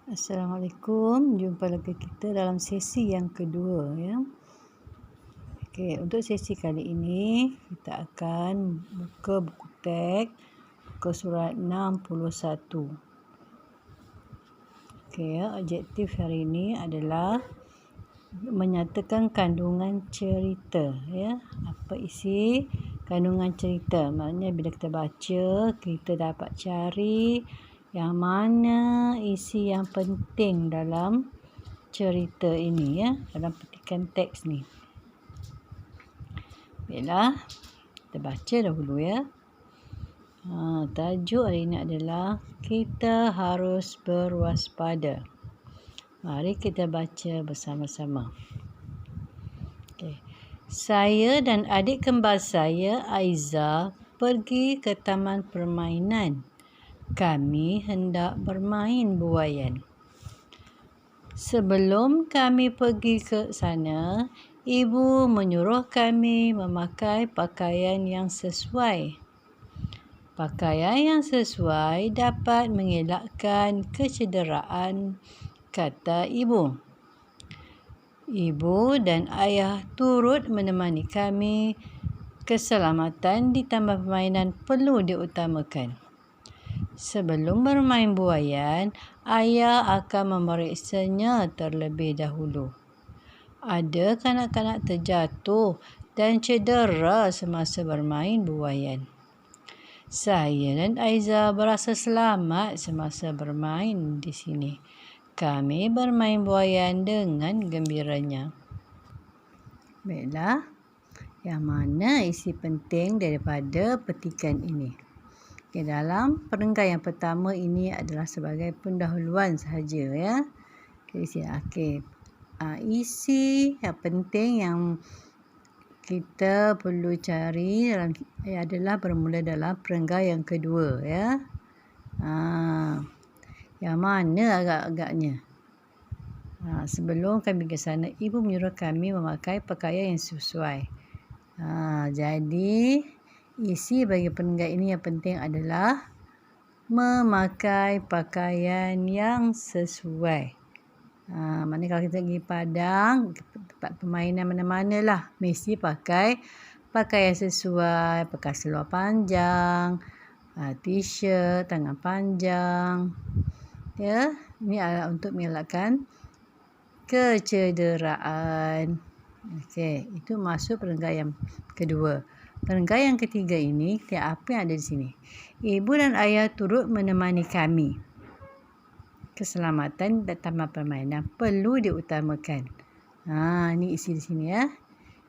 Assalamualaikum, jumpa lagi kita dalam sesi yang kedua ya. Okey, untuk sesi kali ini kita akan buka buku teks ke surat 61. Okey ya, objektif hari ini adalah menyatakan kandungan cerita ya. Apa isi kandungan cerita? Maknanya bila kita baca, kita dapat cari yang mana isi yang penting dalam cerita ini ya, dalam petikan teks ni. Baiklah, kita baca dahulu ya. Tajuk hari ini adalah kita harus berwaspada. Mari kita baca bersama-sama. Okay. Saya dan adik kembar saya, Aiza, pergi ke taman permainan. Kami hendak bermain buaian. Sebelum kami pergi ke sana, ibu menyuruh kami memakai pakaian yang sesuai. Pakaian yang sesuai dapat mengelakkan kecederaan, kata ibu. Ibu dan ayah turut menemani kami. Keselamatan di taman permainan perlu diutamakan. Sebelum bermain buaian, ayah akan memeriksanya terlebih dahulu. Ada kanak-kanak terjatuh dan cedera semasa bermain buaian. Saya dan Aiza berasa selamat semasa bermain di sini. Kami bermain buaian dengan gembiranya. Baiklah, yang mana isi penting daripada petikan ini? Okay, dalam perenggan yang pertama ini adalah sebagai pendahuluan sahaja ya. Isi yang penting yang kita perlu cari adalah bermula dalam perenggan yang kedua ya. Yang mana agak-agaknya? Sebelum kami ke sana, ibu menyuruh kami memakai pakaian yang sesuai. Jadi isi bagi perenggan ini yang penting adalah memakai pakaian yang sesuai. Maknanya kalau kita pergi padang, tempat permainan mana-mana lah, mesti pakai pakaian sesuai, pakai seluar panjang, t-shirt, tangan panjang. Ya, ini adalah untuk mengelakkan kecederaan. Okey, itu masuk perenggan yang kedua. Perenggan yang ketiga ini, apa yang ada di sini? Ibu dan ayah turut menemani kami. Keselamatan di taman permainan perlu diutamakan. Ini isi di sini ya.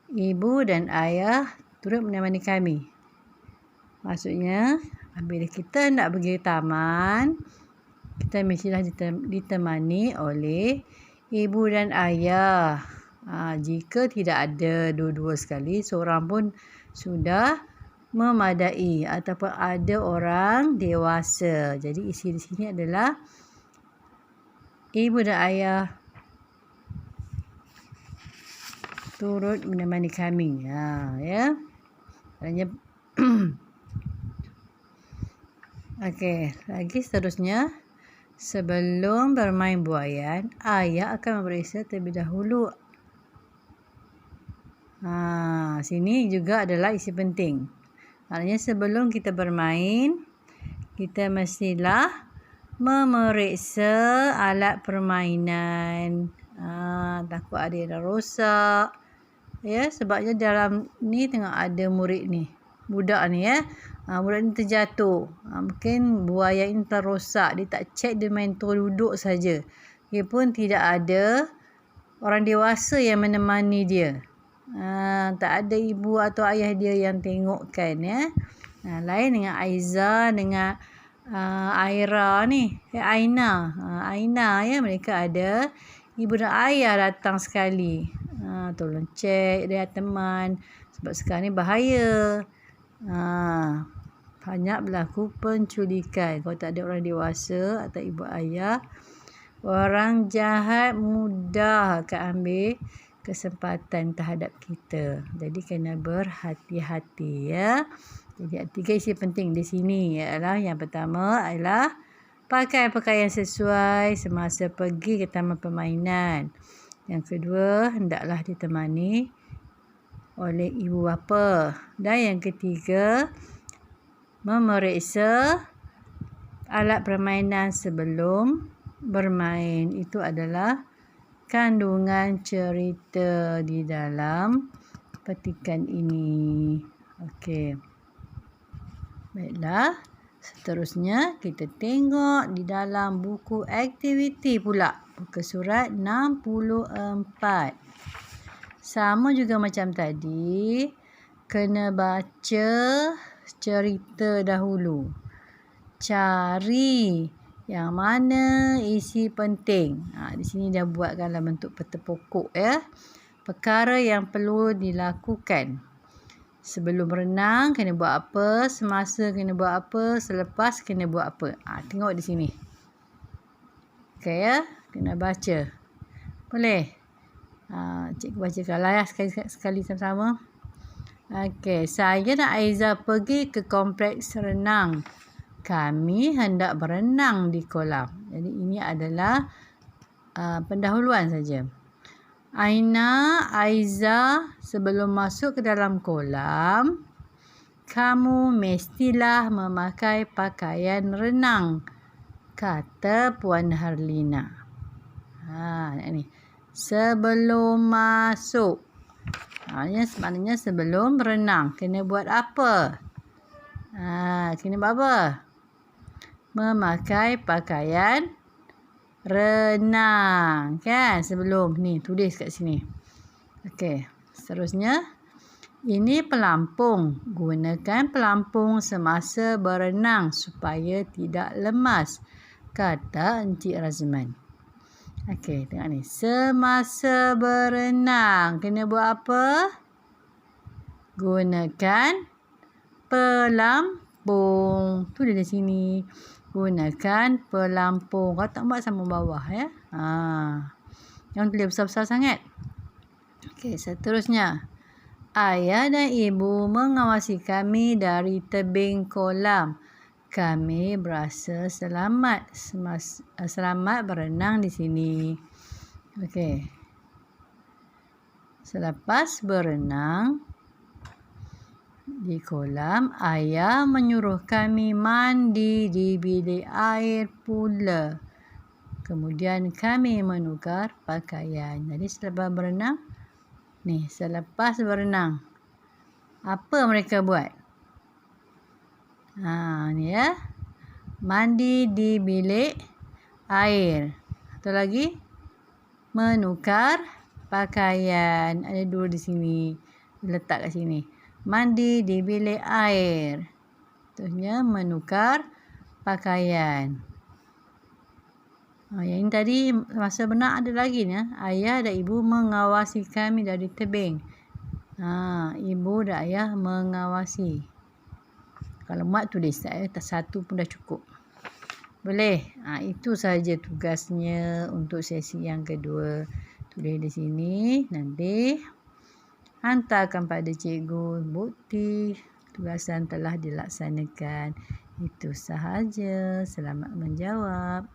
Ibu dan ayah turut menemani kami. Maksudnya, bila kita nak pergi taman, kita mestilah ditemani oleh ibu dan ayah. Jika tidak ada dua-dua sekali, seorang pun sudah memadai ataupun ada orang dewasa. Jadi isi di sini adalah ibu dan ayah turut menemani kami. Ya. Okey, lagi seterusnya. Sebelum bermain buaian, ayah akan memeriksa terlebih dahulu. Sini juga adalah isi penting. Maknanya sebelum kita bermain, kita mestilah memeriksa alat permainan. Takut ada yang dah rosak. Ya, sebabnya dalam ni tengok ada murid ni. Budak ni ya. Budak ni terjatuh. Mungkin buaya ini terrosak. Dia tak cek, dia main duduk saja. Dia pun tidak ada orang dewasa yang menemani dia. Tak ada ibu atau ayah dia yang tengokkan ya. Lain dengan Aiza dengan Aira ni. Aina. Aina ya, mereka ada ibu dan ayah datang sekali. Tolong cek dia teman. Sebab sekarang ni bahaya. Banyak berlaku penculikan. Kalau tak ada orang dewasa atau ibu ayah, orang jahat mudah akan ambil kesempatan terhadap kita. Jadi kena berhati-hati ya. Jadi 3 isi penting di sini ialah yang pertama adalah pakai pakaian sesuai semasa pergi ke taman permainan. Yang kedua, hendaklah ditemani oleh ibu bapa. Dan yang ketiga, memeriksa alat permainan sebelum bermain. Itu adalah kandungan cerita di dalam petikan ini. Okey. Baiklah. Seterusnya kita tengok di dalam buku aktiviti pula. Buku surat 64. Sama juga macam tadi. Kena baca cerita dahulu. Cari yang mana isi penting. Di sini dah buatkan dalam bentuk peta pokok ya. Perkara yang perlu dilakukan. Sebelum berenang kena buat apa, semasa kena buat apa, selepas kena buat apa. Tengok di sini. Okey ya, kena baca. Boleh? Cikgu bacakanlah ya sekali sama-sama. Okey, saya dan Aiza pergi ke kompleks renang. Kami hendak berenang di kolam. Jadi ini adalah pendahuluan saja. Aina, Aiza, sebelum masuk ke dalam kolam, kamu mestilah memakai pakaian renang, kata Puan Harlina. Ni. Sebelum masuk. Maknanya sebelum berenang. Kena buat apa? Kena buat apa? Memakai pakaian renang. Kan? Sebelum. Ni, tulis kat sini. Okey. Seterusnya. Ini pelampung. Gunakan pelampung semasa berenang supaya tidak lemas, kata Encik Razman. Okey, tengok ni. Semasa berenang. Kena buat apa? Gunakan pelampung. Tu dia di sini. Gunakan pelampung. Kau tak buat sama bawah ya. Jangan tulis besar-besar sangat. Okey, seterusnya. Ayah dan ibu mengawasi kami dari tebing kolam. Kami berasa selamat berenang di sini. Okey. Selepas berenang di kolam, ayah menyuruh kami mandi di bilik air pula. Kemudian kami menukar pakaian. Jadi selepas berenang, selepas berenang, apa mereka buat? Ni ya. Mandi di bilik air. Atau lagi, menukar pakaian. Ada dua di sini. Letak kat sini. Mandi di bilik air. Contohnya menukar pakaian. Yang ini tadi masa berenang ada lagi ni. Ayah dan ibu mengawasi kami dari tebing. Ibu dan ayah mengawasi. Kalau muat tulis satu pun dah cukup. Boleh? Itu sahaja tugasnya untuk sesi yang kedua. Tulis di sini. Nanti hantarkan pada cikgu bukti tugasan telah dilaksanakan. Itu sahaja. Selamat menjawab.